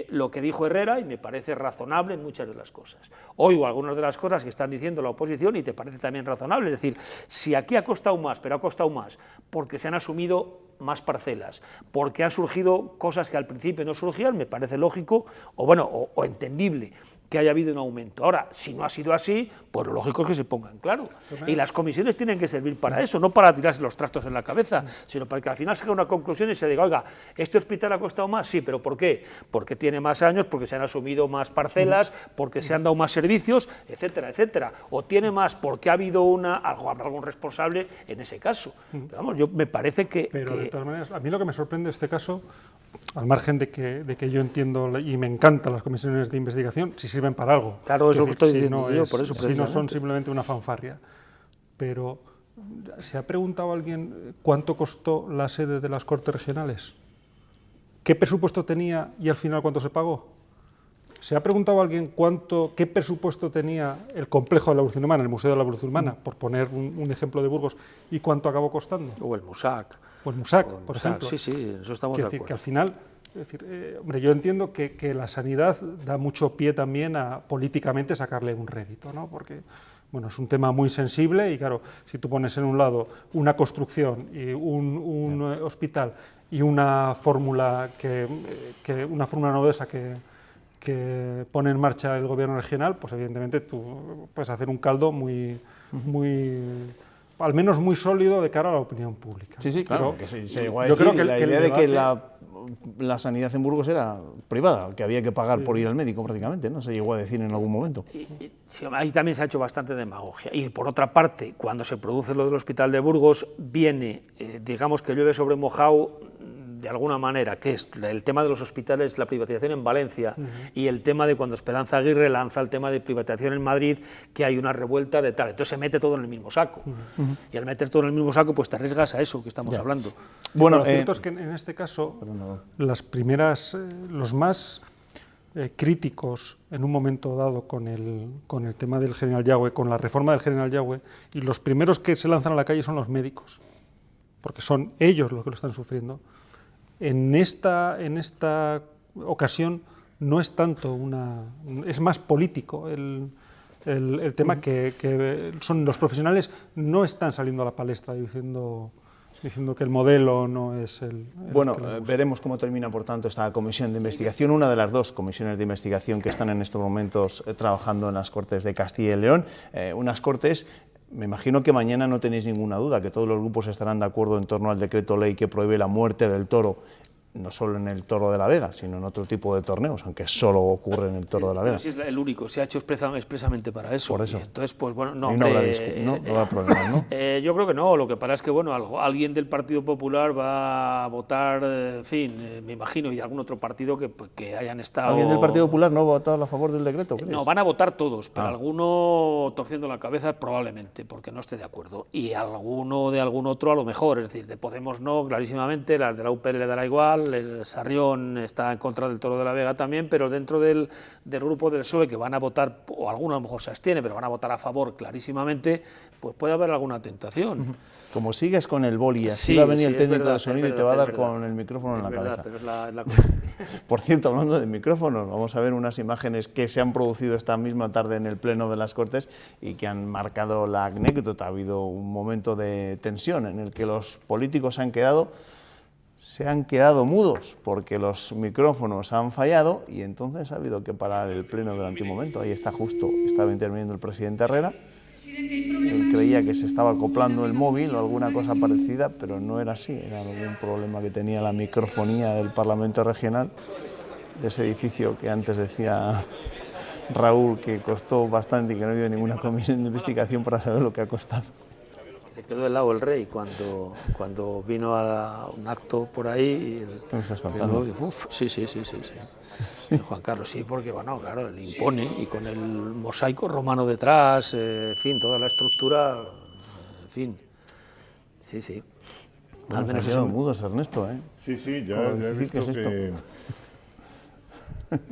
lo que dijo Herrera y me parece razonable en muchas de las cosas. Oigo algunas de las cosas que están diciendo la oposición y te parece también razonable, es decir, si aquí ha costado más, pero ha costado más porque se han asumido más parcelas, porque han surgido cosas que al principio no surgían, me parece lógico o entendible que haya habido un aumento. Ahora, si no ha sido así, pues lo lógico es que se pongan claro. Y las comisiones tienen que servir para eso, no para tirarse los trastos en la cabeza, sino para que al final se haga una conclusión y se diga, oiga, ¿este hospital ha costado más? Sí, ¿pero por qué? Porque tiene más años, porque se han asumido más parcelas, porque se han dado más servicios, etcétera, etcétera. O tiene más porque ha habido algún responsable en ese caso. Pero vamos, yo me parece que... Pero de todas maneras, a mí lo que me sorprende de este caso, al margen de que yo entiendo y me encantan las comisiones de investigación, si sirven para algo. Claro, es lo que estoy diciendo no yo, por eso si no son simplemente una fanfarria. Pero, ¿se ha preguntado alguien cuánto costó la sede de las Cortes Regionales? ¿Qué presupuesto tenía y al final cuánto se pagó? ¿Se ha preguntado alguien qué presupuesto tenía el complejo de la evolución humana, el Museo de la Evolución Humana, por poner un ejemplo de Burgos, y cuánto acabó costando? O el MUSAC. O el MUSAC, por ejemplo. Sí, sí, eso estamos de acuerdo. Que al final, hombre, yo entiendo que la sanidad da mucho pie también a políticamente sacarle un rédito, ¿no? Porque bueno, es un tema muy sensible y claro, si tú pones en un lado una construcción y un hospital y una fórmula novedosa que pone en marcha el gobierno regional, pues evidentemente tú puedes hacer un caldo al menos muy sólido de cara a la opinión pública. Sí, claro, que se llegó a yo decir creo que la idea de que la sanidad en Burgos era privada, que había que pagar por ir al médico prácticamente, ¿no? Se llegó a decir en algún momento. Sí, ahí también se ha hecho bastante demagogia. Y por otra parte, cuando se produce lo del Hospital de Burgos, viene, digamos que llueve sobre mojado, de alguna manera, que es el tema de los hospitales, la privatización en Valencia, y el tema de cuando Esperanza Aguirre lanza el tema de privatización en Madrid, que hay una revuelta de tal. Entonces se mete todo en el mismo saco. Y al meter todo en el mismo saco, pues te arriesgas a eso que estamos hablando. Bueno, lo cierto es que en este caso, los más críticos en un momento dado con el tema del General Yagüe, con la reforma del General Yagüe, y los primeros que se lanzan a la calle son los médicos, porque son ellos los que lo están sufriendo. En esta ocasión no es tanto es más político el tema que son los profesionales no están saliendo a la palestra diciendo que el modelo no es el bueno, veremos cómo termina, por tanto, esta comisión de investigación, una de las dos comisiones de investigación que están en estos momentos trabajando en las Cortes de Castilla y León, unas Cortes. Me imagino que mañana no tenéis ninguna duda, que todos los grupos estarán de acuerdo en torno al decreto ley que prohíbe la muerte del toro, no solo en el Toro de la Vega, sino en otro tipo de torneos, aunque solo ocurre en el Toro de la Vega. Sí, es el único, se ha hecho expresamente para eso. Por eso. Y entonces, pues bueno, no habrá problema, ¿no? Yo creo que no, lo que pasa es que, bueno, alguien del Partido Popular va a votar, en fin, me imagino, y algún otro partido que hayan estado... ¿Alguien del Partido Popular no va a votar a favor del decreto, crees? No, van a votar todos, pero alguno torciendo la cabeza probablemente, porque no esté de acuerdo, y alguno de algún otro a lo mejor, es decir, de Podemos no, clarísimamente, las de la UPL le dará igual, el Sarrión está en contra del Toro de la Vega también, pero dentro del grupo del PSOE que van a votar, o alguno a lo mejor se abstiene, pero van a votar a favor clarísimamente, pues puede haber alguna tentación. Como sigues con el boli, así va a venir el técnico de sonido y te va a dar con el micrófono en la cabeza. Pero es la Por cierto, hablando de micrófonos, vamos a ver unas imágenes que se han producido esta misma tarde en el Pleno de las Cortes y que han marcado la anécdota. Ha habido un momento de tensión en el que los políticos se han quedado mudos porque los micrófonos han fallado y entonces ha habido que parar el pleno durante un momento. Ahí está justo, estaba interviniendo el presidente Herrera. Él creía que se estaba acoplando el móvil o alguna cosa parecida, pero no era así. Era algún problema que tenía la microfonía del Parlamento Regional, de ese edificio que antes decía Raúl que costó bastante y que no ha habido ninguna comisión de investigación para saber lo que ha costado. Se quedó helado el rey cuando vino a un acto por ahí. ¿Qué me estás contando? Sí. Juan Carlos, sí, porque bueno, claro, él impone y con el mosaico romano detrás, en fin, toda la estructura, en fin. Sí. Al menos se quedado mudos, Ernesto, ¿eh? Sí, ya he visto ¿qué es esto?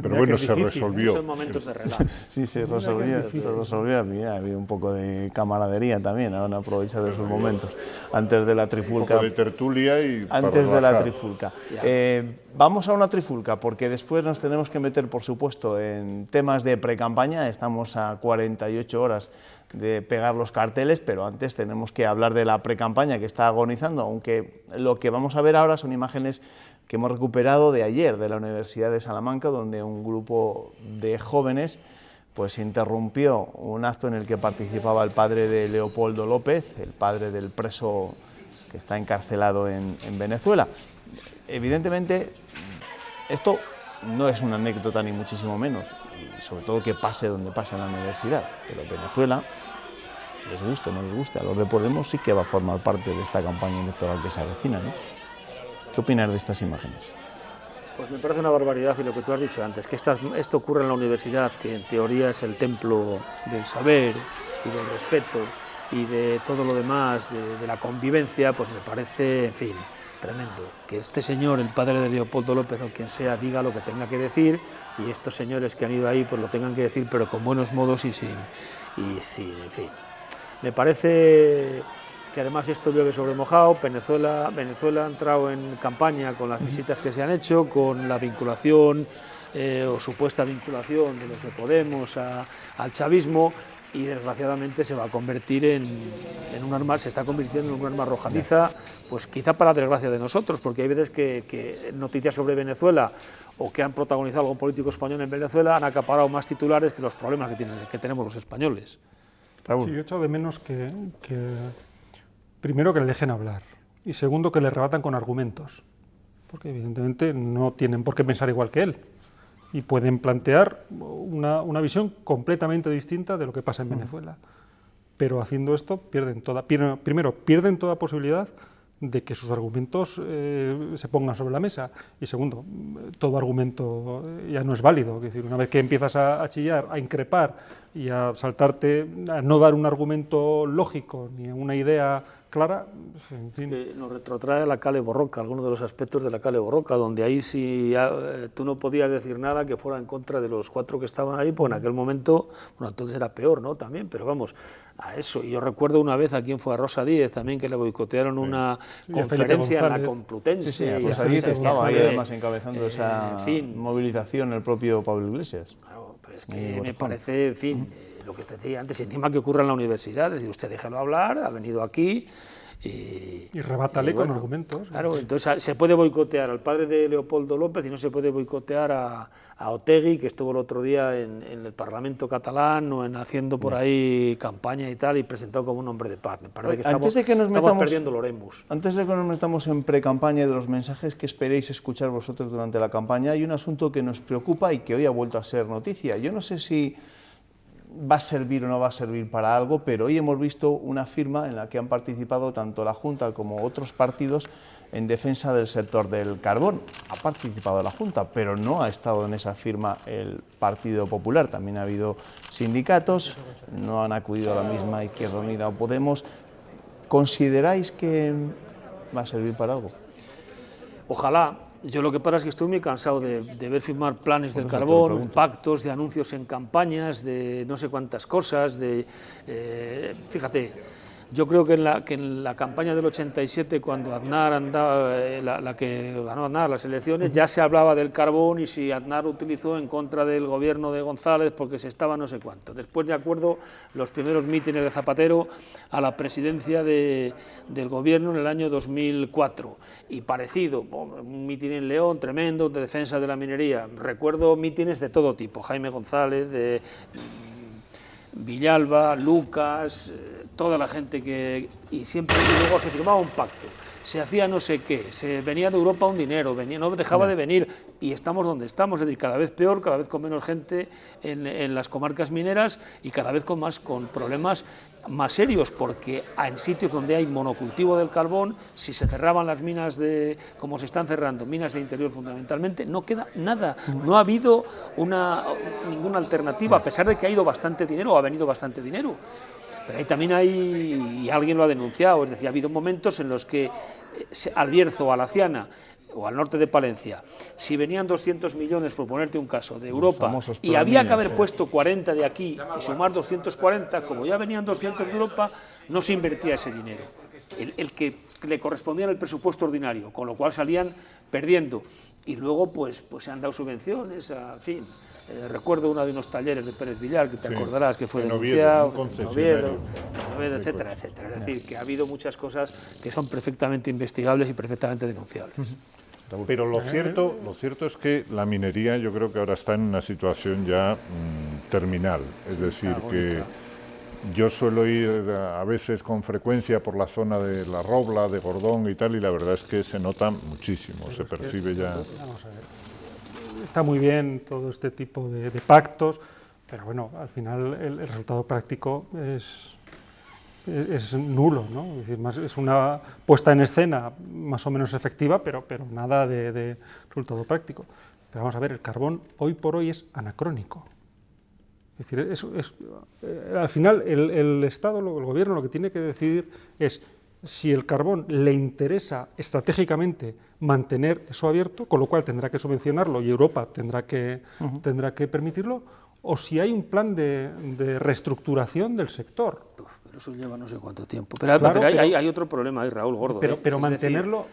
Pero bueno, se resolvió. Son momentos de relax. Sí, se resolvió. Mira, ha habido un poco de camaradería también, han aprovechado esos momentos. Antes de la trifulca. Un poco de tertulia y antes de la trifulca. Vamos a una trifulca, porque después nos tenemos que meter, por supuesto, en temas de precampaña. Estamos a 48 horas de pegar los carteles, pero antes tenemos que hablar de la precampaña que está agonizando, aunque lo que vamos a ver ahora son imágenes que hemos recuperado de ayer de la Universidad de Salamanca, donde un grupo de jóvenes pues interrumpió un acto en el que participaba el padre de Leopoldo López, el padre del preso que está encarcelado en Venezuela. Evidentemente, esto no es una anécdota ni muchísimo menos, y sobre todo que pase donde pase en la universidad, pero Venezuela, les guste o no les guste, a los de Podemos sí que va a formar parte de esta campaña electoral que se avecina, ¿no? ¿Qué opinas de estas imágenes? Pues me parece una barbaridad, y lo que tú has dicho antes, que esto ocurre en la universidad, que en teoría es el templo del saber y del respeto y de todo lo demás, de la convivencia, pues me parece, en fin, tremendo. Que este señor, el padre de Leopoldo López o quien sea, diga lo que tenga que decir, y estos señores que han ido ahí pues lo tengan que decir, pero con buenos modos y sin, en fin. Me parece que además esto llueve sobre mojado. Venezuela ha entrado en campaña con las visitas que se han hecho, con la vinculación o supuesta vinculación de los de Podemos al chavismo, y desgraciadamente se va a convertir en un arma, se está convirtiendo en un arma arrojadiza, pues quizá para desgracia de nosotros, porque hay veces que noticias sobre Venezuela o que han protagonizado algún político español en Venezuela han acaparado más titulares que los problemas que tenemos los españoles. Sí, yo echo de menos que primero que le dejen hablar y segundo que le rebatan con argumentos, porque evidentemente no tienen por qué pensar igual que él y pueden plantear una visión completamente distinta de lo que pasa en Venezuela, pero haciendo esto pierden toda posibilidad de que sus argumentos se pongan sobre la mesa, y segundo, todo argumento ya no es válido. Es decir, una vez que empiezas a chillar, a increpar y a saltarte, a no dar un argumento lógico ni una idea clara, en fin. Que nos retrotrae a la Cale Borroca, algunos de los aspectos de la Cale Borroca, donde ahí sí tú no podías decir nada que fuera en contra de los 4 que estaban ahí, pues en aquel momento, bueno, entonces era peor, ¿no? También, pero vamos, a eso. Y yo recuerdo una vez a quien fue a Rosa Díez también, que le boicotearon una conferencia en la Complutense. Sí, Rosa Díez estaba ahí además encabezando esa movilización, el propio Pablo Iglesias. Claro, pero es que me parece, en fin, lo que te decía antes, encima que ocurre en la universidad, es decir, usted déjalo hablar, ha venido aquí. Y rebátale con argumentos. Claro, entonces se puede boicotear al padre de Leopoldo López y no se puede boicotear a Otegi, que estuvo el otro día en el Parlamento catalán o haciendo por ahí campaña y tal, y presentado como un hombre de paz. Me parece que estamos perdiendo el oremus. Antes de que nos metamos en precampaña y de los mensajes que esperéis escuchar vosotros durante la campaña, hay un asunto que nos preocupa y que hoy ha vuelto a ser noticia. Yo no sé si va a servir o no va a servir para algo, pero hoy hemos visto una firma en la que han participado tanto la Junta como otros partidos en defensa del sector del carbón. Ha participado la Junta, pero no ha estado en esa firma el Partido Popular. También ha habido sindicatos, no han acudido a la misma Izquierda Unida o Podemos. ¿Consideráis que va a servir para algo? Ojalá. Yo lo que pasa es que estoy muy cansado de ver firmar planes del carbón, pactos de anuncios en campañas, de no sé cuántas cosas, fíjate, yo creo que en la campaña del 87, cuando Aznar andaba, la que ganó Aznar las elecciones, ya se hablaba del carbón y si Aznar utilizó en contra del gobierno de González porque se estaba no sé cuánto. Después, de acuerdo, los primeros mítines de Zapatero a la presidencia del gobierno en el año 2004. Y parecido, un mitin en León tremendo de defensa de la minería. Recuerdo mítines de todo tipo, Jaime González, de Villalba, Lucas, toda la gente y luego se firmaba un pacto. se hacía no sé qué, se venía de Europa un dinero, no dejaba de venir, y estamos donde estamos, es decir, cada vez peor, cada vez con menos gente en las comarcas mineras y cada vez con problemas más serios, porque en sitios donde hay monocultivo del carbón, si se cerraban las minas como se están cerrando, minas de interior fundamentalmente, no queda nada, no ha habido ninguna alternativa, a pesar de que ha ido bastante dinero, o ha venido bastante dinero. Pero ahí también y alguien lo ha denunciado, es decir, ha habido momentos en los que al Bierzo, a la Ciana o al norte de Palencia, si venían 200 millones, por ponerte un caso, de Europa, y había que haber puesto 40 de aquí y sumar 240, como ya venían 200 de Europa, no se invertía ese dinero, el que le correspondía en el presupuesto ordinario, con lo cual salían perdiendo. Y luego pues se han dado subvenciones, en fin. Recuerdo una de unos talleres de Pérez Villar, que te acordarás, que fue denunciado, en Oviedo, etcétera, etcétera. Es decir, que ha habido muchas cosas que son perfectamente investigables y perfectamente denunciables. Pero lo cierto es que la minería yo creo que ahora está en una situación ya terminal. Es decir, que yo suelo ir a veces con frecuencia por la zona de La Robla, de Gordón y tal, y la verdad es que se nota muchísimo, se percibe ya. Vamos a ver. Está muy bien todo este tipo de pactos, pero bueno, al final el resultado práctico es nulo, ¿no? Es decir, es una puesta en escena más o menos efectiva, pero nada de resultado práctico. Pero vamos a ver, el carbón hoy por hoy es anacrónico. Es decir, al final el Estado, el Gobierno, lo que tiene que decidir es si el carbón le interesa estratégicamente mantener eso abierto, con lo cual tendrá que subvencionarlo y Europa tendrá que permitirlo, o si hay un plan de reestructuración del sector. Pero eso lleva no sé cuánto tiempo. Pero hay otro problema ahí, Raúl, gordo. Pero mantenerlo,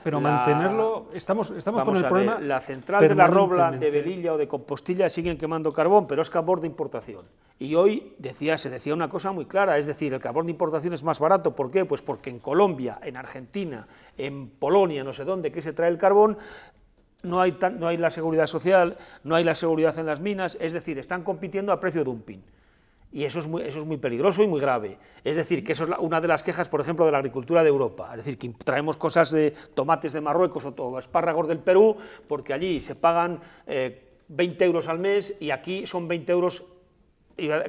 estamos con el problema. La central de La Robla, de Velilla o de Compostilla siguen quemando carbón, pero es carbón de importación. Y hoy se decía una cosa muy clara, es decir, el carbón de importación es más barato. ¿Por qué? Pues porque en Colombia, en Argentina, en Polonia, no sé dónde, que se trae el carbón, no hay la seguridad social, no hay la seguridad en las minas, es decir, están compitiendo a precio dumping. Y eso es muy peligroso y muy grave. Es decir, que eso es una de las quejas, por ejemplo, de la agricultura de Europa. Es decir, que traemos cosas de tomates de Marruecos o espárragos del Perú, porque allí se pagan 20 euros al mes y aquí son 20 euros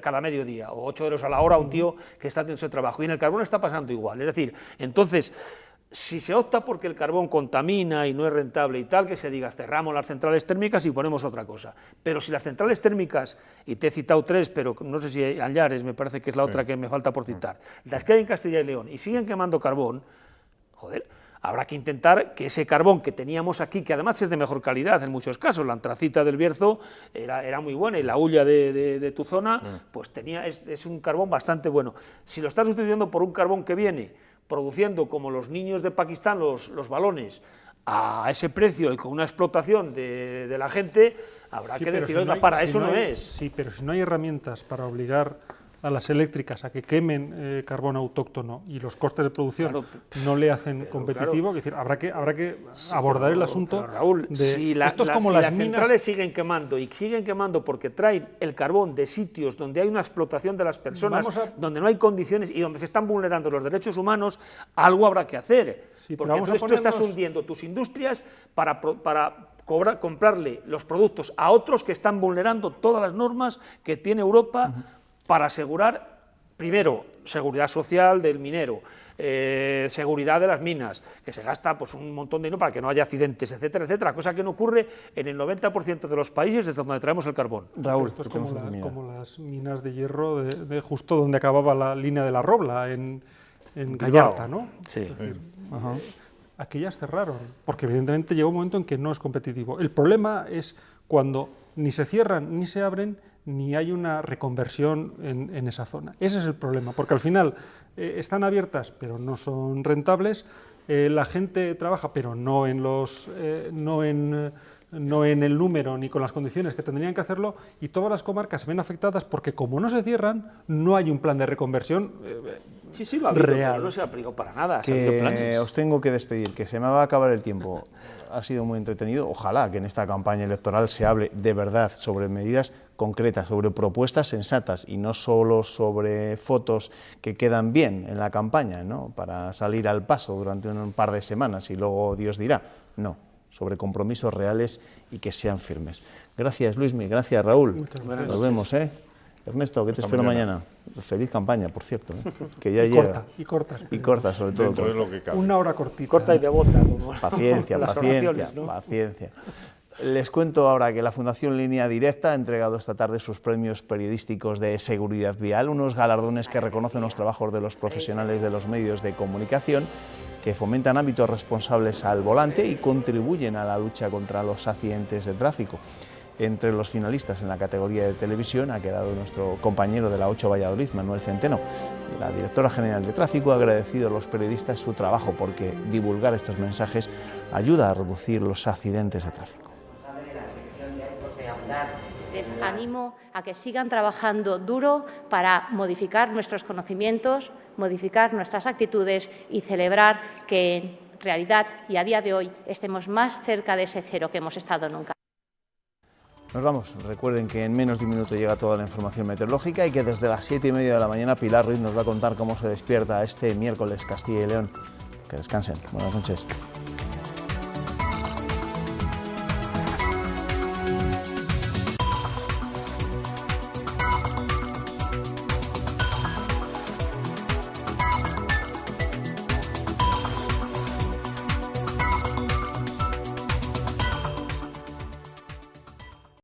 cada mediodía, o 8 euros a la hora a un tío que está haciendo ese trabajo. Y en el carbón está pasando igual. Es decir, entonces, si se opta porque el carbón contamina y no es rentable y tal, que se diga, cerramos las centrales térmicas y ponemos otra cosa. Pero si las centrales térmicas, y te he citado 3, pero no sé si Allares, me parece que es la otra que me falta por citar, las que hay en Castilla y León y siguen quemando carbón, joder, habrá que intentar que ese carbón que teníamos aquí, que además es de mejor calidad en muchos casos, la antracita del Bierzo era muy buena y la hulla de tu zona, pues es un carbón bastante bueno. Si lo estás sustituyendo por un carbón que viene produciendo como los niños de Pakistán los balones a ese precio y con una explotación de la gente, habrá que decir, oiga, para eso no es. Sí, pero si no hay herramientas para obligar a las eléctricas a que quemen carbón autóctono y los costes de producción no le hacen competitivo, es decir, habrá que abordar el asunto. Raúl, si las centrales siguen quemando y siguen quemando porque traen el carbón de sitios donde hay una explotación de las personas, donde no hay condiciones y donde se están vulnerando los derechos humanos, algo habrá que hacer. Sí, porque entonces tú estás hundiendo tus industrias para comprarle los productos a otros que están vulnerando todas las normas que tiene Europa para asegurar, primero, seguridad social del minero, seguridad de las minas, que se gasta pues, un montón de dinero para que no haya accidentes, etcétera, etcétera, cosa que no ocurre en el 90% de los países desde donde traemos el carbón. Raúl, esto es como las minas de hierro de justo donde acababa la línea de La Robla, en Gallarta, ¿no? Sí. Aquellas cerraron, porque evidentemente llegó un momento en que no es competitivo. El problema es cuando ni se cierran ni se abren, ni hay una reconversión en esa zona. Ese es el problema, porque al final están abiertas, pero no son rentables, la gente trabaja, pero no en el número ni con las condiciones que tendrían que hacerlo, y todas las comarcas se ven afectadas porque como no se cierran, no hay un plan de reconversión. Sí, sí, lo ha habido, real. pero no se ha aplicado para nada. Se ha habido Que planes. os tengo que despedir, que se me va a acabar el tiempo. Ha sido muy entretenido. Ojalá que en esta campaña electoral se hable de verdad sobre medidas concretas, sobre propuestas sensatas y no solo sobre fotos que quedan bien en la campaña, ¿no?, para salir al paso durante un par de semanas y luego Dios dirá. No, sobre compromisos reales y que sean firmes. Gracias, Luismi. Gracias, Raúl. Nos vemos, ¿eh? Ernesto, ¿qué te espero mañana? Feliz campaña, por cierto, que ya llega. Y corta, sobre todo. Dentro de lo que cabe. Una hora cortita. Corta y devota. Como Paciencia, las paciencia, oraciones, ¿no? paciencia. Les cuento ahora que la Fundación Línea Directa ha entregado esta tarde sus premios periodísticos de seguridad vial, unos galardones que reconocen los trabajos de los profesionales de los medios de comunicación que fomentan hábitos responsables al volante y contribuyen a la lucha contra los accidentes de tráfico. Entre los finalistas en la categoría de televisión ha quedado nuestro compañero de la 8 Valladolid, Manuel Centeno. La directora general de Tráfico ha agradecido a los periodistas su trabajo porque divulgar estos mensajes ayuda a reducir los accidentes de tráfico. Les animo a que sigan trabajando duro para modificar nuestros conocimientos, modificar nuestras actitudes y celebrar que en realidad y a día de hoy estemos más cerca de ese cero que hemos estado nunca. Nos vamos. Recuerden que en menos de un minuto llega toda la información meteorológica y que desde las 7:30 de la mañana Pilar Ruiz nos va a contar cómo se despierta este miércoles Castilla y León. Que descansen. Buenas noches.